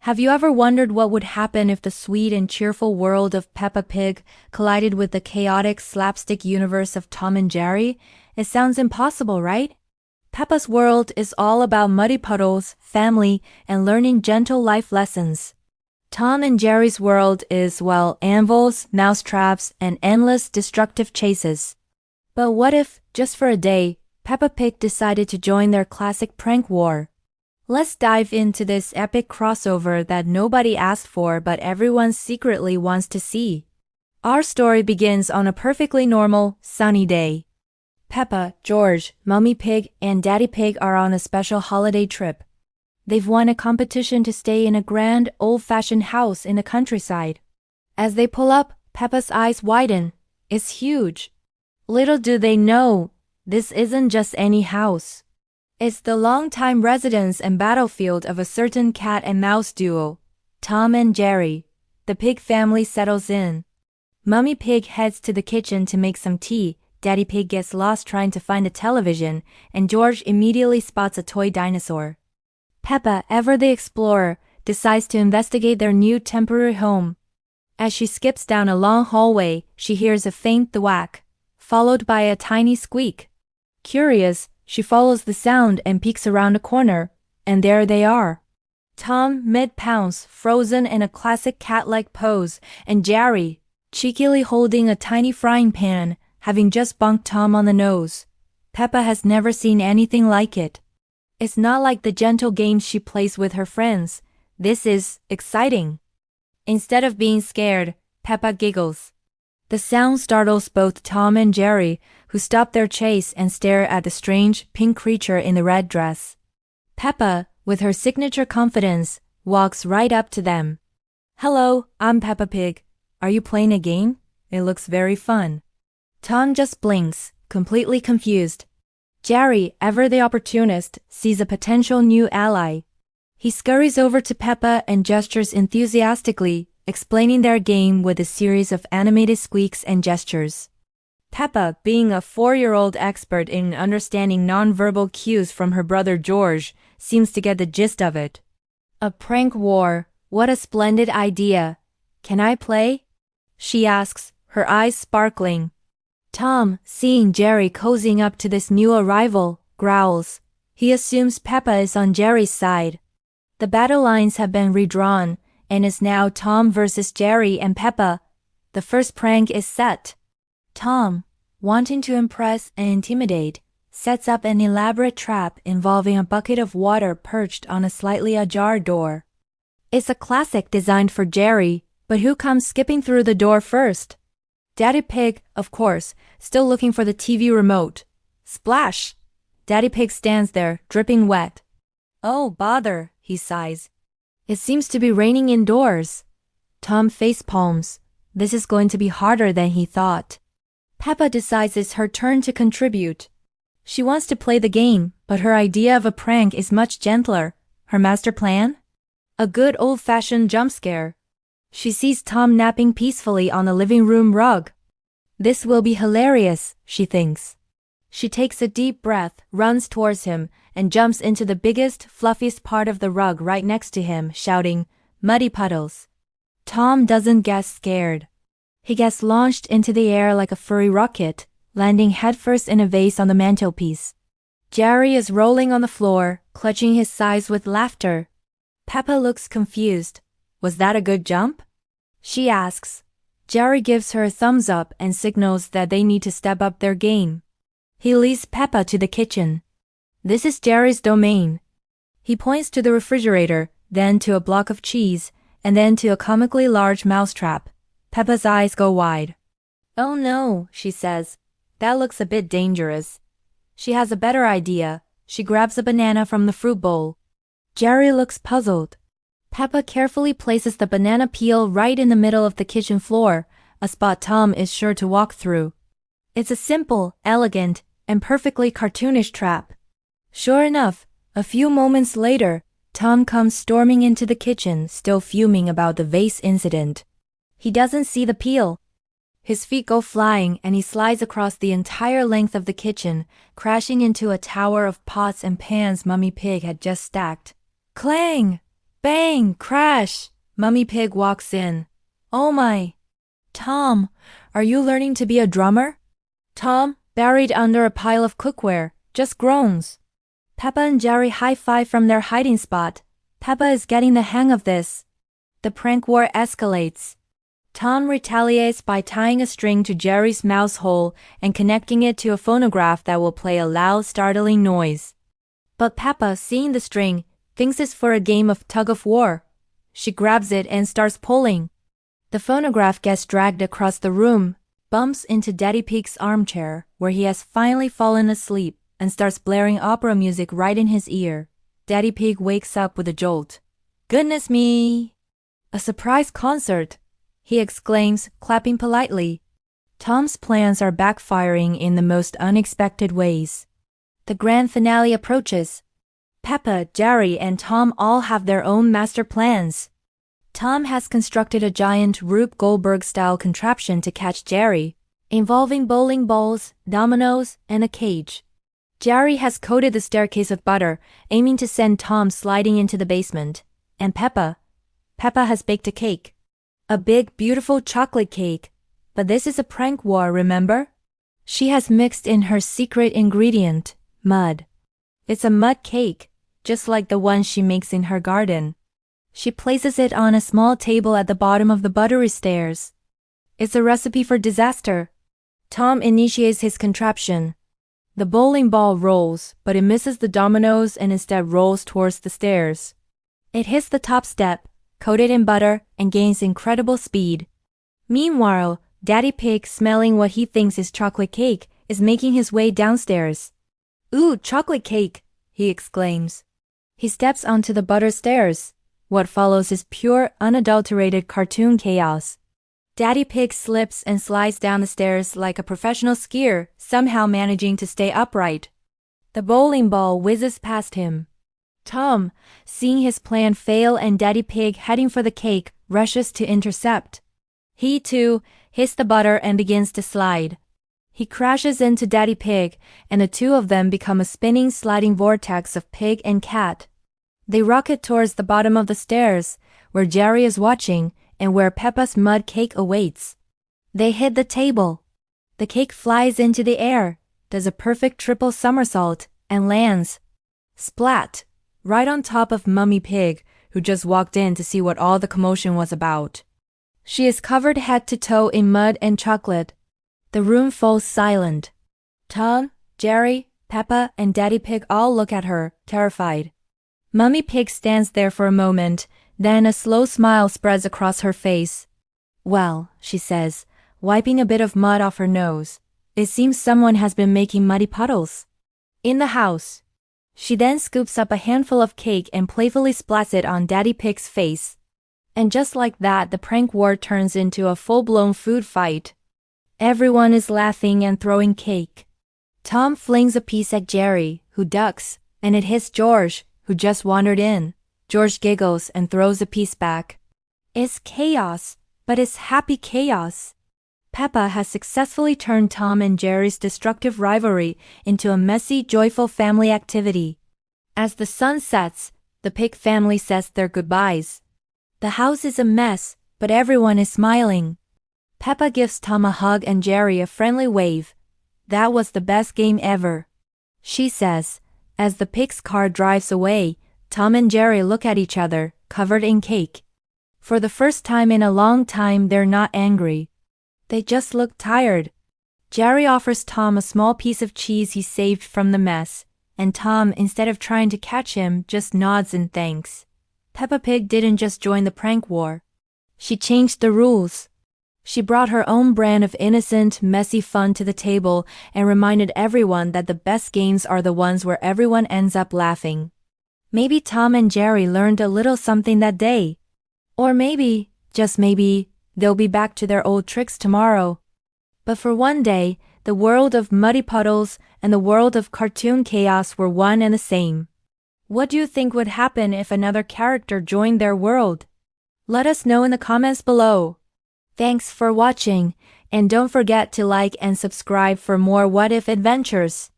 Have you ever wondered what would happen if the sweet and cheerful world of Peppa Pig collided with the chaotic slapstick universe of Tom and Jerry? It sounds impossible, right? Peppa's world is all about muddy puddles, family, and learning gentle life lessons. Tom and Jerry's world is, well, anvils, mousetraps, and endless destructive chases. But what if, just for a day, Peppa Pig decided to join their classic prank war? Let's dive into this epic crossover that nobody asked for but everyone secretly wants to see. Our story begins on a perfectly normal, sunny day. Peppa, George, Mummy Pig, and Daddy Pig are on a special holiday trip. They've won a competition to stay in a grand, old-fashioned house in the countryside. As they pull up, Peppa's eyes widen. It's huge. Little do they know, this isn't just any house. It's the longtime residence and battlefield of a certain cat and mouse duo, Tom and Jerry. The pig family settles in. Mummy Pig heads to the kitchen to make some tea, Daddy Pig gets lost trying to find a television, and George immediately spots a toy dinosaur. Peppa, ever the explorer, decides to investigate their new temporary home. As she skips down a long hallway, she hears a faint thwack, followed by a tiny squeak. Curious, she follows the sound and peeks around a corner, and there they are. Tom, mid-pounce, frozen in a classic cat-like pose, and Jerry, cheekily holding a tiny frying pan, having just bonked Tom on the nose. Peppa has never seen anything like it. It's not like the gentle games she plays with her friends. This is exciting. Instead of being scared, Peppa giggles. The sound startles both Tom and Jerry, who stop their chase and stare at the strange, pink creature in the red dress. Peppa, with her signature confidence, walks right up to them. "Hello, I'm Peppa Pig. Are you playing a game? It looks very fun." Tom just blinks, completely confused. Jerry, ever the opportunist, sees a potential new ally. He scurries over to Peppa and gestures enthusiastically, explaining their game with a series of animated squeaks and gestures. Peppa, being a 4-year-old expert in understanding nonverbal cues from her brother George, seems to get the gist of it. "A prank war, what a splendid idea. Can I play?" she asks, her eyes sparkling. Tom, seeing Jerry cozying up to this new arrival, growls. He assumes Peppa is on Jerry's side. The battle lines have been redrawn, and it's now Tom versus Jerry and Peppa. The first prank is set. Tom, wanting to impress and intimidate, sets up an elaborate trap involving a bucket of water perched on a slightly ajar door. It's a classic designed for Jerry, but who comes skipping through the door first? Daddy Pig, of course, still looking for the TV remote. Splash! Daddy Pig stands there, dripping wet. "Oh, bother," he sighs. "It seems to be raining indoors." Tom facepalms. This is going to be harder than he thought. Peppa decides it's her turn to contribute. She wants to play the game, but her idea of a prank is much gentler. Her master plan? A good old-fashioned jump scare. She sees Tom napping peacefully on the living room rug. This will be hilarious, she thinks. She takes a deep breath, runs towards him, and jumps into the biggest, fluffiest part of the rug right next to him, shouting, "Muddy puddles." Tom doesn't get scared. He gets launched into the air like a furry rocket, landing headfirst in a vase on the mantelpiece. Jerry is rolling on the floor, clutching his sides with laughter. Peppa looks confused. "Was that a good jump?" she asks. Jerry gives her a thumbs up and signals that they need to step up their game. He leads Peppa to the kitchen. This is Jerry's domain. He points to the refrigerator, then to a block of cheese, and then to a comically large mousetrap. Peppa's eyes go wide. "Oh no," she says. "That looks a bit dangerous." She has a better idea. She grabs a banana from the fruit bowl. Jerry looks puzzled. Peppa carefully places the banana peel right in the middle of the kitchen floor, a spot Tom is sure to walk through. It's a simple, elegant, and perfectly cartoonish trap. Sure enough, a few moments later, Tom comes storming into the kitchen, still fuming about the vase incident. He doesn't see the peel. His feet go flying and he slides across the entire length of the kitchen, crashing into a tower of pots and pans Mummy Pig had just stacked. Clang! Bang! Crash! Mummy Pig walks in. Oh my! Tom, are you learning to be a drummer? Tom, buried under a pile of cookware, just groans. Peppa and Jerry high-five from their hiding spot. Peppa is getting the hang of this. The prank war escalates. Tom retaliates by tying a string to Jerry's mouse hole and connecting it to a phonograph that will play a loud, startling noise. But Peppa, seeing the string, thinks it's for a game of tug-of-war. She grabs it and starts pulling. The phonograph gets dragged across the room, bumps into Daddy Pig's armchair, where he has finally fallen asleep, and starts blaring opera music right in his ear. Daddy Pig wakes up with a jolt. Goodness me! A surprise concert! He exclaims, clapping politely. Tom's plans are backfiring in the most unexpected ways. The grand finale approaches. Peppa, Jerry, and Tom all have their own master plans. Tom has constructed a giant Rube Goldberg-style contraption to catch Jerry, involving bowling balls, dominoes, and a cage. Jerry has coated the staircase with butter, aiming to send Tom sliding into the basement. And Peppa has baked a cake. A big, beautiful chocolate cake. But this is a prank war, remember? She has mixed in her secret ingredient, mud. It's a mud cake, just like the one she makes in her garden. She places it on a small table at the bottom of the buttery stairs. It's a recipe for disaster. Tom initiates his contraption. The bowling ball rolls, but it misses the dominoes and instead rolls towards the stairs. It hits the top step, coated in butter, and gains incredible speed. Meanwhile, Daddy Pig, smelling what he thinks is chocolate cake, is making his way downstairs. Ooh, chocolate cake! He exclaims. He steps onto the butter stairs. What follows is pure, unadulterated cartoon chaos. Daddy Pig slips and slides down the stairs like a professional skier, somehow managing to stay upright. The bowling ball whizzes past him. Tom, seeing his plan fail and Daddy Pig heading for the cake, rushes to intercept. He, too, hits the butter and begins to slide. He crashes into Daddy Pig, and the two of them become a spinning, sliding vortex of pig and cat. They rocket towards the bottom of the stairs, where Jerry is watching, and where Peppa's mud cake awaits. They hit the table. The cake flies into the air, does a perfect triple somersault, and lands. Splat! Right on top of Mummy Pig, who just walked in to see what all the commotion was about. She is covered head to toe in mud and chocolate. The room falls silent. Tom, Jerry, Peppa, and Daddy Pig all look at her, terrified. Mummy Pig stands there for a moment, then a slow smile spreads across her face. Well, she says, wiping a bit of mud off her nose, it seems someone has been making muddy puddles in the house. She then scoops up a handful of cake and playfully splats it on Daddy Pig's face. And just like that, the prank war turns into a full-blown food fight. Everyone is laughing and throwing cake. Tom flings a piece at Jerry, who ducks, and it hits George, who just wandered in. George giggles and throws a piece back. It's chaos, but it's happy chaos. Peppa has successfully turned Tom and Jerry's destructive rivalry into a messy, joyful family activity. As the sun sets, the Pig family says their goodbyes. The house is a mess, but everyone is smiling. Peppa gives Tom a hug and Jerry a friendly wave. That was the best game ever, she says. As the Pig's car drives away, Tom and Jerry look at each other, covered in cake. For the first time in a long time, they're not angry. They just look tired. Jerry offers Tom a small piece of cheese he saved from the mess, and Tom, instead of trying to catch him, just nods in thanks. Peppa Pig didn't just join the prank war. She changed the rules. She brought her own brand of innocent, messy fun to the table and reminded everyone that the best games are the ones where everyone ends up laughing. Maybe Tom and Jerry learned a little something that day. Or maybe, just maybe, they'll be back to their old tricks tomorrow. But for one day, the world of muddy puddles and the world of cartoon chaos were one and the same. What do you think would happen if another character joined their world? Let us know in the comments below. Thanks for watching, and don't forget to like and subscribe for more what if adventures.